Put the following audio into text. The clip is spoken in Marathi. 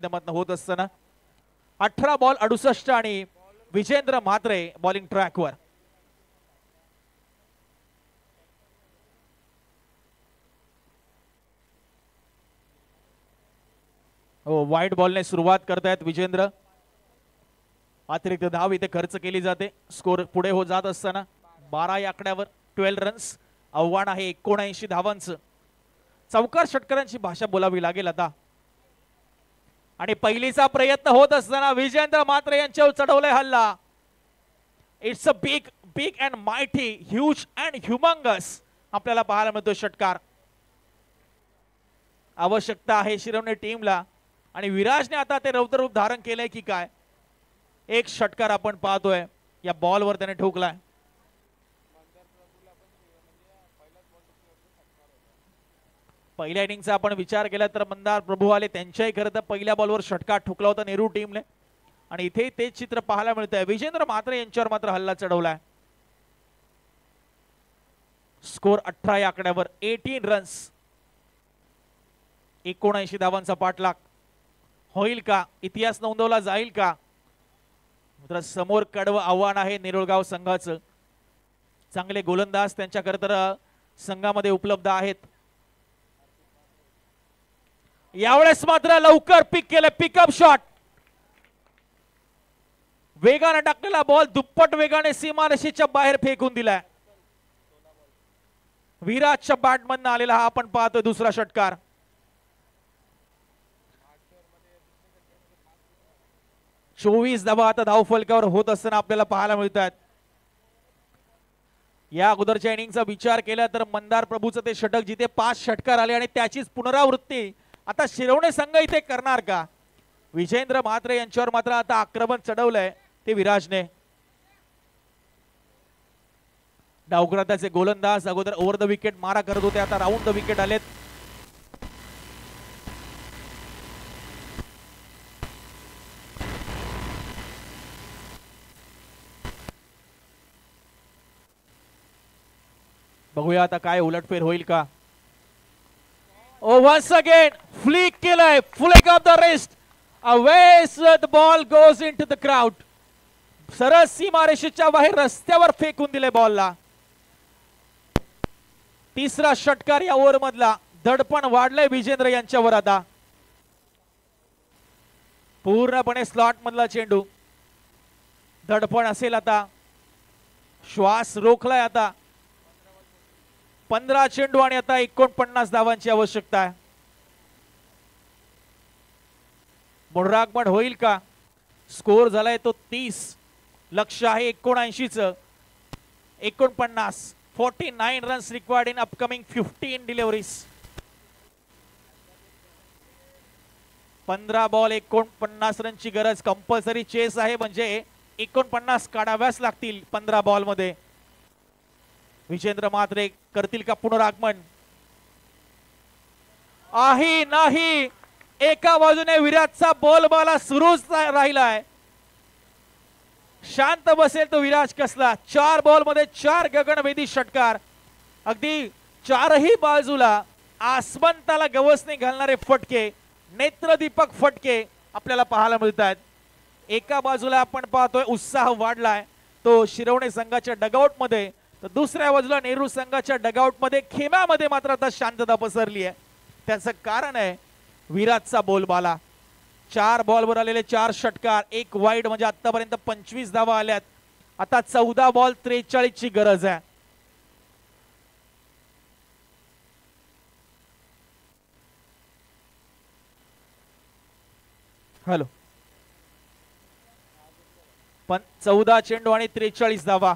माध्यमातून होत असताना 18 बॉल 68 आणि विजेंद्र म्हात्रे बॉलिंग ट्रॅकवर. हो, वाईट बॉलने सुरुवात करतायत विजेंद्र. अतिरिक्त धाव इथे खर्च केली जाते. स्कोर पुढे हो जात असताना 12 या आकड्यावर 12 रन्स. आव्हान आहे 79 धावांचं. चौकार षटकारांची भाषा बोलावी लागेल आता. आणि पहिलीचा प्रयत्न होत असताना विजेंद्र म्हात्रे यांच्यावर चढवलाय हल्ला. It's a big big and mighty, huge and humongous आपल्याला पाहायला मिळतो षटकार. आवश्यकता आहे शिरवणे टीमला आणि विराजने आता ते रौद्ररूप धारण केलंय की काय. एक षटकार आपण पाहतोय, या बॉलवर त्याने ठोकलाय. पहिल्या इनिंगचा आपण विचार केला तर मंदार प्रभू आले त्यांच्याही खरं तर पहिल्या बॉलवर षटकार ठोकला होता नेहरू टीमने. आणि इथे तेच चित्र पाहायला मिळतंय. विजेंद्र म्हात्रे यांच्यावर मात्र हल्ला चढवलाय. स्कोर 18 या आकड्यावर 18 रन्स. 79 धावांचा पाठलाग होईल का? इतिहास नोंदवला जाईल का? मात्र समोर कडवं आव्हान आहे निरोळगाव संघाचं. चांगले गोलंदाज त्यांच्याकडे तर संघामध्ये उपलब्ध आहेत. यावेळेस मात्र लवकर पिक केलं, पिकअप शॉट. वेगाने टाकलेला बॉल दुप्पट वेगाने सीमारेषेच्या बाहेर फेकून दिलाय. विराजच्या बॅटमधनं आलेला हा आपण पाहतोय दुसरा षटकार. चोवीस धावा आता धावफलकावर होत असताना आपल्याला पाहायला मिळतात. या अगोदरच्या इनिंगचा विचार केला तर मंदार प्रभूचं ते षटक जिथे 5 षटकार आले आणि त्याचीच पुनरावृत्ती आता शिरवणे संघ इथे करणार का? विजेंद्र म्हात्रे यांच्यावर मात्र आता आक्रमण चढवलंय ते विराजने. डावखुराचे गोलंदाज अगोदर ओव्हर द विकेट मारा करत होते, आता राऊंड द विकेट आलेत. बघूया आता काय उलटफेर होईल का. वन्स अगेन फ्लिक केलाय, flick of the wrist. अवेस the ball goes into the crowd. सरळ सीमारेषेच्या बाहेर रस्त्यावर फेकून दिले बॉलला. तिसरा षटकार या ओव्हर मधला. दडपण वाढलंय विजेंद्र यांच्यावर आता. पूर्णपणे स्लॉट मधला चेंडू. दडपण असेल आता. श्वास रोखलाय आता. 15 चेंडू आणि आता 49 धावांची आवश्यकता आहे. पुनरागमन होईल का? स्कोर झालाय तो 30. लक्ष आहे 79चं. 49 49 runs required in upcoming 15 deliveries. 15 ball 49 रनची गरज. कंपल्सरी चेस आहे म्हणजे 49 काढाव्याच लागतील 15 बॉल मध्ये. विजेंद्र म्हात्रे करतील का पुनरागमन? आहे नाही. एका बाजूने विराजचा बोलबाला सुरूच राहिलाय. शांत बसेल तो विराज कसला. 4 बॉल मध्ये 4 गगनभेदी षटकार. अगदी चारही बाजूला आसमंताला गवसणी घालणारे फटके, नेत्रदीपक फटके आपल्याला पाहायला मिळतात. एका बाजूला आपण पाहतोय उत्साह वाढलाय तो शिरवणे संघाच्या डगआउट मध्ये, तर दुसऱ्या बाजूला नेहरू संघाच्या डगआउट मध्ये खेम्यामध्ये मात्र आता शांतता पसरली आहे. त्याचं कारण आहे विराजचा बोलबाला. 4 बॉलवर आलेले 4 षटकार, 1 वाईड म्हणजे आतापर्यंत 25 धावा आल्यात. आता 14 बॉल 43 ची गरज आहे. हॅलो. पण 14 चेंडू आणि 43 धावा.